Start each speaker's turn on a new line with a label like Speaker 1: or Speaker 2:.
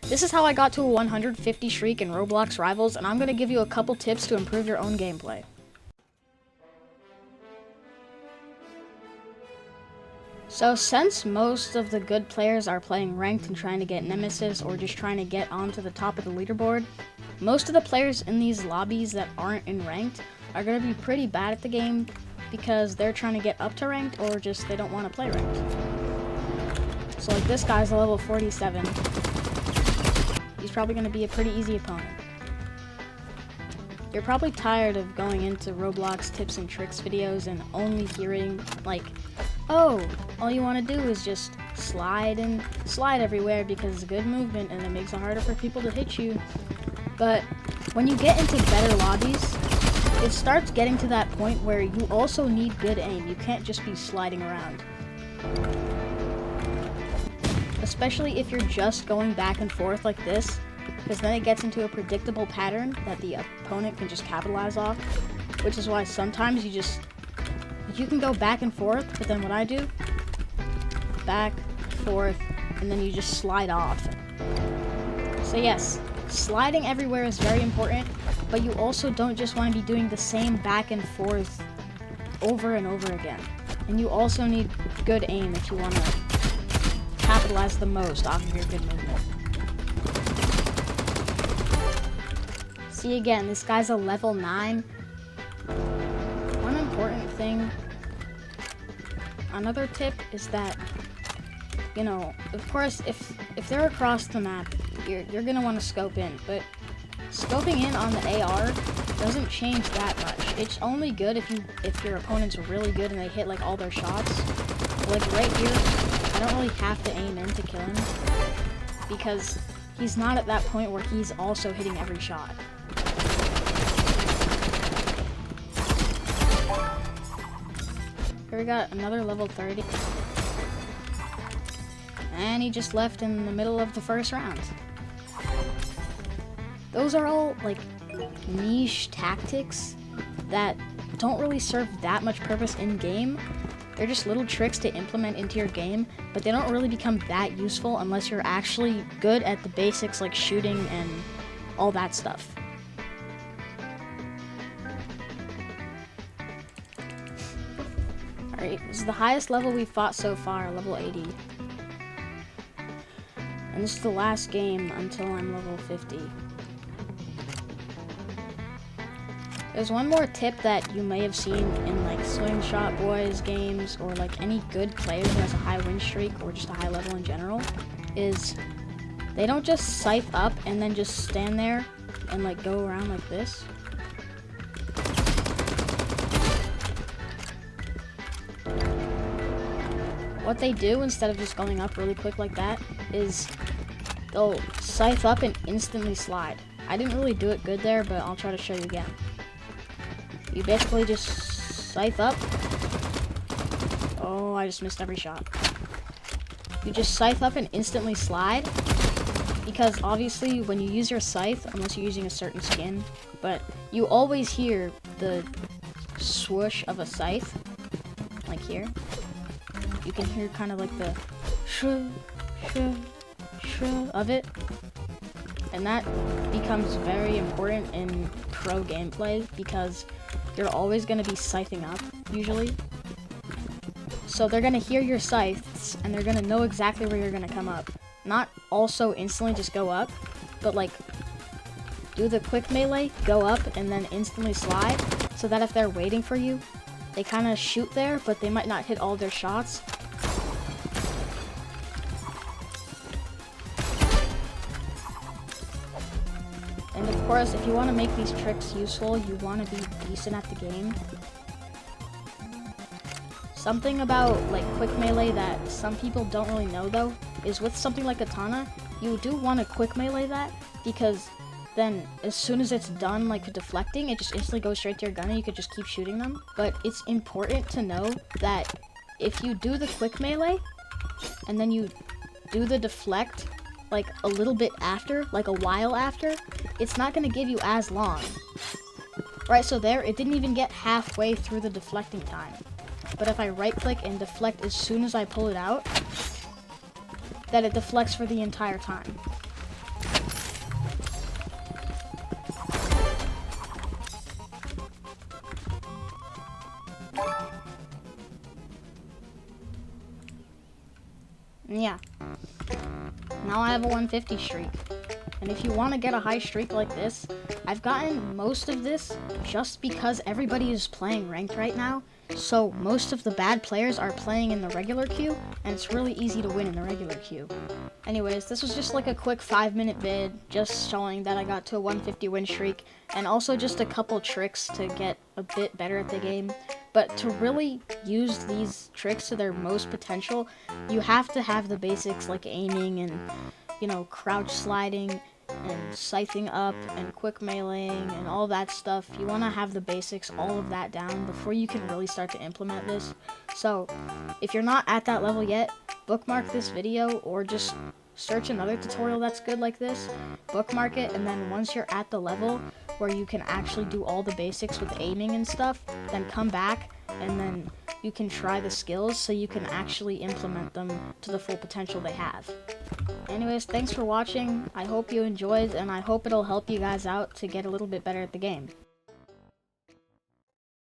Speaker 1: This is how I got to a 150 streak in Roblox Rivals, and I'm going to give you a couple tips to improve your own gameplay. So since most of the good players are playing ranked and trying to get Nemesis or just trying to get onto the top of the leaderboard, most of the players in these lobbies that aren't in ranked are going to be pretty bad at the game because they're trying to get up to ranked or just they don't want to play ranked. So like this guy's a level 47. He's probably going to be a pretty easy opponent. You're probably tired of going into Roblox tips and tricks videos and only hearing like, oh, all you want to do is just slide and slide everywhere because it's good movement and it makes it harder for people to hit you. But when you get into better lobbies, it starts getting to that point where you also need good aim. You can't just be sliding around. Especially if you're just going back and forth like this, because then it gets into a predictable pattern that the opponent can just capitalize off, which is why sometimes you can go back and forth, but then what I do, back, forth, and then you just slide off. So yes, sliding everywhere is very important, but you also don't just want to be doing the same back and forth over and over again. And you also need good aim if you want to capitalize the most off of your good movement. See again, this guy's a level 9. One important thing, another tip is that, you know, of course, if they're across the map, you're gonna want to scope in, but scoping in on the AR doesn't change that much. It's only good if your opponent's really good and they hit like all their shots. Like right here, I don't really have to aim in to kill him because he's not at that point where he's also hitting every shot. Here we got another level 30. And he just left in the middle of the first round. Those are all like niche tactics that don't really serve that much purpose in game. They're just little tricks to implement into your game, but they don't really become that useful unless you're actually good at the basics like shooting and all that stuff. Alright, this is the highest level we've fought so far, level 80. And this is the last game until I'm level 50. There's one more tip that you may have seen in like Slingshot Boys games or like any good player who has a high win streak or just a high level in general, is they don't just scythe up and then just stand there and like go around like this. What they do instead of just going up really quick like that is they'll scythe up and instantly slide. I didn't really do it good there, but I'll try to show you again. You basically just scythe up. Oh, I just missed every shot. You just scythe up and instantly slide, because obviously when you use your scythe, unless you're using a certain skin, but you always hear the swoosh of a scythe, like here. You can hear kind of like the shoo, shoo, shoo of it. And that becomes very important in pro gameplay because you're always going to be scything up, usually. So they're going to hear your scythes, and they're going to know exactly where you're going to come up. Not also instantly just go up, but like do the quick melee, go up, and then instantly slide, so that if they're waiting for you, they kind of shoot there, but they might not hit all their shots. And of course, if you want to make these tricks useful, you want to be decent at the game. Something about like quick melee that some people don't really know though, is with something like Katana, you do want to quick melee that, because then as soon as it's done like deflecting, it just instantly goes straight to your gun and you could just keep shooting them. But it's important to know that if you do the quick melee, and then you do the deflect, like a little bit after, like a while after, it's not going to give you as long. Right, so there, it didn't even get halfway through the deflecting time. But if I right click and deflect as soon as I pull it out, that it deflects for the entire time. And yeah, now I have a 150 streak. And if you want to get a high streak like this, I've gotten most of this just because everybody is playing ranked right now. So most of the bad players are playing in the regular queue, and it's really easy to win in the regular queue. Anyways, this was just like a quick 5-minute vid, just showing that I got to a 150 win streak, and also just a couple tricks to get a bit better at the game. But to really use these tricks to their most potential, you have to have the basics like aiming and, you know, crouch sliding and scything up and quick meleeing and all that stuff. You want to have the basics, all of that down before you can really start to implement this. So if you're not at that level yet, bookmark this video or just search another tutorial that's good like this, bookmark it, and then once you're at the level where you can actually do all the basics with aiming and stuff, then come back and then you can try the skills so you can actually implement them to the full potential they have. Anyways, thanks for watching. I hope you enjoyed, and I hope it'll help you guys out to get a little bit better at the game.